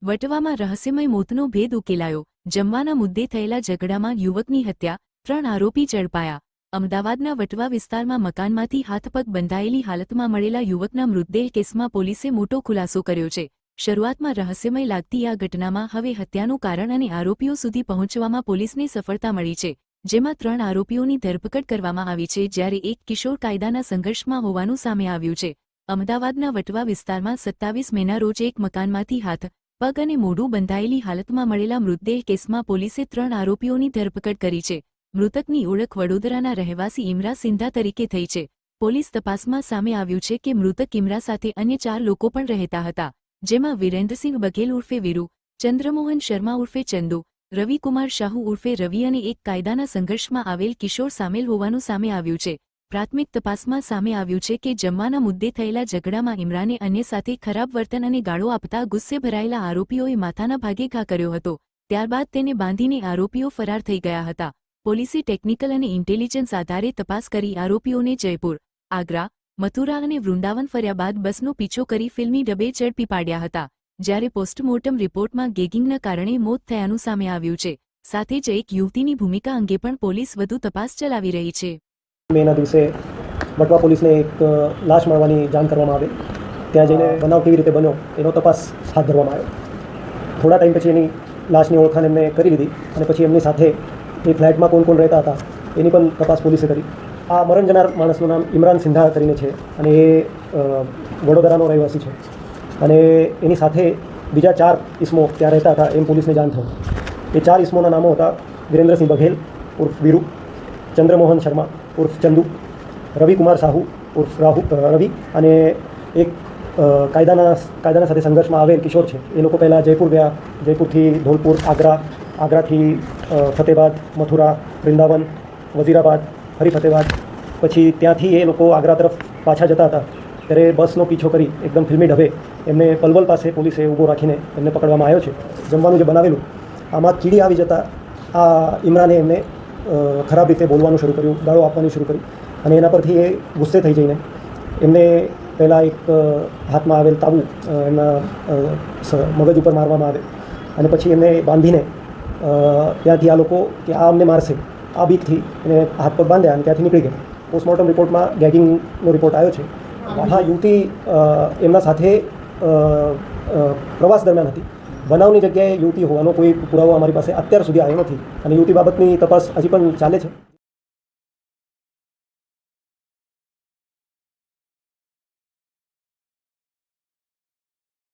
વટવામાં રહસ્યમય મોતનો ભેદ ઉકેલાયો. જમવાના મુદ્દે થયેલા ઝઘડામાં યુવકની હત્યા, 3 આરોપી ઝડપાયા. અમદાવાદના વટવા વિસ્તારમાં મકાનમાંથી હાથપગ બંધાયેલી હાલતમાં મળેલા યુવકના મૃતદેહ કેસમાં પોલીસે મોટો ખુલાસો કર્યો છે. શરૂઆતમાં રહસ્યમય લાગતી આ ઘટનામાં હવે હત્યાનું કારણ અને આરોપીઓ સુધી પહોંચવામાં પોલીસને સફળતા મળી છે, જેમાં 3 આરોપીઓની ધરપકડ કરવામાં આવી છે, જ્યારે એક કિશોર કાયદાના સંઘર્ષમાં હોવાનું સામે આવ્યું છે. અમદાવાદના વટવા વિસ્તારમાં 27 મેના રોજ એક મકાનમાંથી હાથ, પગ અને મોઢું બંધાયેલી હાલતમાં મળેલા મૃતદેહ કેસમાં પોલીસે 3 આરોપીઓની ધરપકડ કરી છે. મૃતકની ઓળખ વડોદરાના રહેવાસી ઇમરા સિંધા તરીકે થઈ છે. પોલીસ તપાસમાં સામે આવ્યું છે કે મૃતક ઇમરા સાથે અન્ય 4 લોકો પણ રહેતા હતા, જેમાં વિરેન્દ્રસિંહ બઘેલ ઉર્ફે વીરુ, ચંદ્રમોહન શર્મા ઉર્ફે ચંદુ, રવિકુમાર શાહુ ઉર્ફે રવિ અને એક કાયદાના સંઘર્ષમાં આવેલ કિશોર સામેલ હોવાનું સામે આવ્યું છે. પ્રાથમિક તપાસમાં સામે આવ્યું છે કે જમવાના મુદ્દે થયેલા ઝઘડામાં ઇમરાને અન્ય સાથે ખરાબ વર્તન અને ગાળો આપતા ગુસ્સે ભરાયેલા આરોપીઓએ માથાના ભાગે ઘા કર્યો હતો. ત્યારબાદ તેને બાંધીને આરોપીઓ ફરાર થઈ ગયા હતા. પોલીસે ટેકનિકલ અને ઇન્ટેલિજન્સ આધારે તપાસ કરી આરોપીઓને જયપુર, આગ્રા, મથુરા અને વૃંદાવન ફર્યા બાદ બસનો પીછો કરી ફિલ્મી ડબે ઝડપી પાડ્યા હતા, જ્યારે પોસ્ટમોર્ટમ રિપોર્ટમાં ગેગિંગના કારણે મોત થયાનું સામે આવ્યું છે. સાથે જ એક યુવતીની ભૂમિકા અંગે પણ પોલીસ વધુ તપાસ ચલાવી રહી છે. મેના દિવસે વટવા પોલીસને એક લાશ મળવાની જાણ કરવામાં આવી. ત્યાં જઈને બનાવ કેવી રીતે બન્યો એનો તપાસ હાથ ધરવામાં આવ્યો. થોડા ટાઈમ પછી એની લાશની ઓળખાણ એમને કરી લીધી અને પછી એમની સાથે એ ફ્લેટમાં કોણ કોણ રહેતા હતા એની પણ તપાસ પોલીસે કરી. આ મરણ જનાર માણસનું નામ ઇમરાન સિંધા કરીને છે અને એ વડોદરાનો રહેવાસી છે અને એની સાથે બીજા 4 ઇસમો ત્યાં રહેતા હતા એમ પોલીસને જાણ થયું. એ 4 ઇસમોના નામો હતા વિરેન્દ્રસિંહ બઘેલ ઉર્ફ વીરુ, ચંદ્રમોહન શર્મા ઉર્ફ ચંદુ, રવિકુમાર શાહુ ઉર્ફ રવિ અને એક કાયદાના સાથે સંઘર્ષમાં આવેલ કિશોર છે. એ લોકો પહેલાં જયપુર ગયા, જયપુરથી ધોલપુર, આગ્રાથી ફતેહબાદ, મથુરા, વૃંદાવન, વઝીરાબાદ, ફરી ફતેહબાદ. પછી ત્યાંથી એ લોકો આગ્રા તરફ પાછા જતા હતા ત્યારે બસનો પીછો કરી એકદમ ફિલ્મી ઢબે એમને પલવલ પાસે પોલીસે ઊભો રાખીને એમને પકડવામાં આવ્યો છે. જમવાનું જે બનાવેલું આમાં કીડી આવી જતાં આ ઇમરાને એમને ખરાબ રીતે બોલવાનું શરૂ કર્યું, ગાળો આપવાનું શરૂ કર્યું અને એના પરથી એ ગુસ્સે થઈ જઈને એમને પહેલાં એક હાથમાં આવેલ તાબુ એમના મગજ ઉપર મારવામાં આવે અને પછી એમને બાંધીને ત્યાંથી આ લોકો કે આ અમને મારશે આ બીકથી એને હાથ પગ બાંધ્યા અને ત્યાંથી નીકળી ગયા. પોસ્ટમોર્ટમ રિપોર્ટમાં ગેગિંગનો રિપોર્ટ આવ્યો છે. આ યુવતી એમના સાથે પ્રવાસ દરમિયાન હતી. બનાવની જગ્યાએ યુવતી હોવાનો કોઈ પુરાવો અમારી પાસે અત્યાર સુધી આવ્યો નથી અને યુવતી બાબતની તપાસ હજી પણ ચાલે છે.